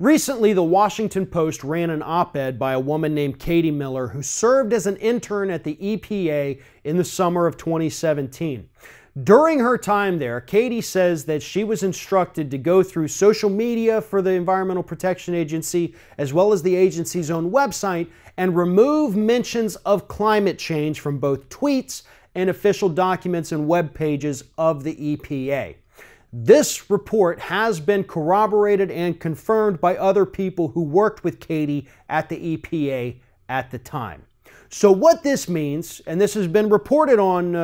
Recently, the Washington Post ran an op-ed by a woman named Katie Miller who served as an intern at the EPA in the summer of 2017. During her time there, Katie says that she was instructed to go through social media for the Environmental Protection Agency, as well as the agency's own website, and remove mentions of climate change from both tweets and official documents and web pages of the EPA. This report has been corroborated and confirmed by other people who worked with Katie at the EPA at the time. So what this means, and this has been reported on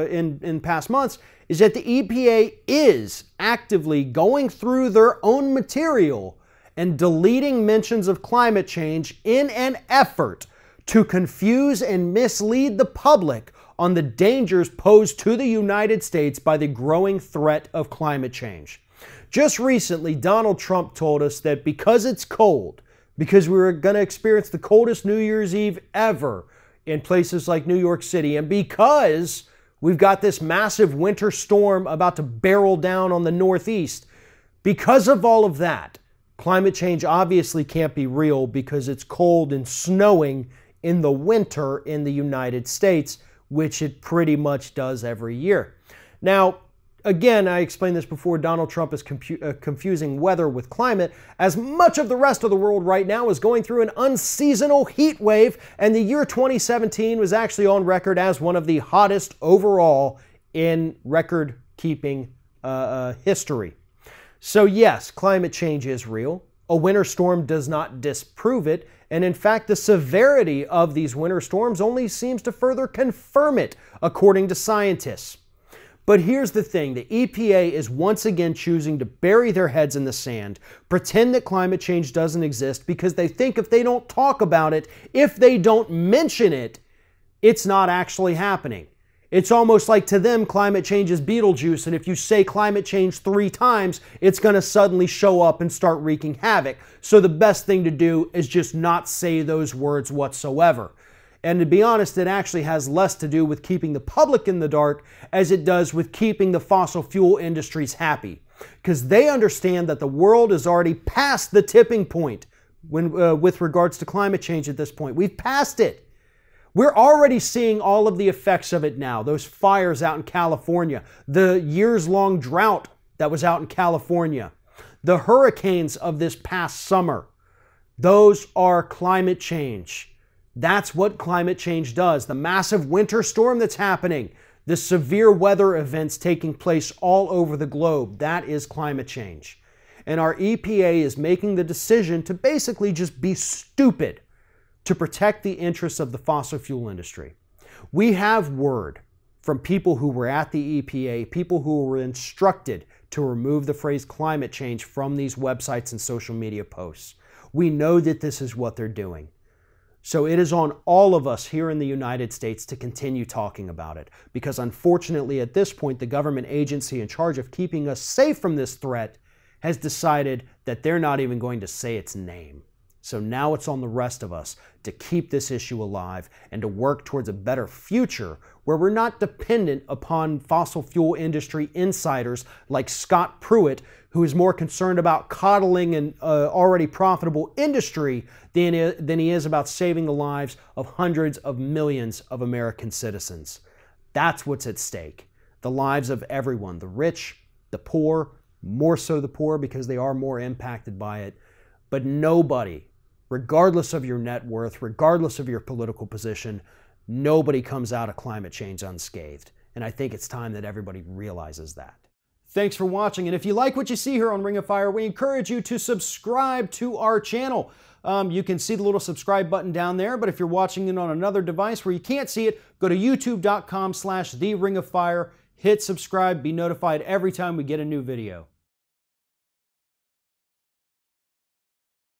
in past months, is that the EPA is actively going through their own material and deleting mentions of climate change in an effort to confuse and mislead the public on the dangers posed to the United States by the growing threat of climate change. Just recently, Donald Trump told us that because it's cold, because we were going to experience the coldest New Year's Eve ever in places like New York City, and because we've got this massive winter storm about to barrel down on the Northeast, because of all of that, climate change obviously can't be real because it's cold and snowing in the winter in the United States, which it pretty much does every year. Now, again, I explained this before, Donald Trump is confusing weather with climate, as much of the rest of the world right now is going through an unseasonal heat wave, and the year 2017 was actually on record as one of the hottest overall in record-keeping history. So yes, climate change is real. A winter storm does not disprove it, and in fact, the severity of these winter storms only seems to further confirm it, according to scientists. But here's the thing, the EPA is once again choosing to bury their heads in the sand, pretend that climate change doesn't exist because they think if they don't talk about it, if they don't mention it, it's not actually happening. It's almost like to them, climate change is Beetlejuice, and if you say climate change 3 times, it's going to suddenly show up and start wreaking havoc. So the best thing to do is just not say those words whatsoever. And to be honest, it actually has less to do with keeping the public in the dark as it does with keeping the fossil fuel industries happy. Because they understand that the world is already past the tipping point with regards to climate change at this point. We've passed it. We're already seeing all of the effects of it now. Those fires out in California, the years-long drought that was out in California, the hurricanes of this past summer. Those are climate change. That's what climate change does. The massive winter storm that's happening, the severe weather events taking place all over the globe, that is climate change. And our EPA is making the decision to basically just be stupid to protect the interests of the fossil fuel industry. We have word from people who were at the EPA, people who were instructed to remove the phrase climate change from these websites and social media posts. We know that this is what they're doing. So it is on all of us here in the United States to continue talking about it, because unfortunately at this point, the government agency in charge of keeping us safe from this threat has decided that they're not even going to say its name. So now it's on the rest of us to keep this issue alive and to work towards a better future where we're not dependent upon fossil fuel industry insiders like Scott Pruitt, who is more concerned about coddling an already profitable industry than he is about saving the lives of hundreds of millions of American citizens. That's what's at stake. The lives of everyone, the rich, the poor, more so the poor because they are more impacted by it. But nobody, regardless of your net worth, regardless of your political position, nobody comes out of climate change unscathed. And I think it's time that everybody realizes that. Thanks for watching, and if you like what you see here on Ring of Fire, we encourage you to subscribe to our channel. You can see the little subscribe button down there, but if you're watching it on another device where you can't see it, go to youtube.com/TheRingOfFire, hit subscribe, be notified every time we get a new video.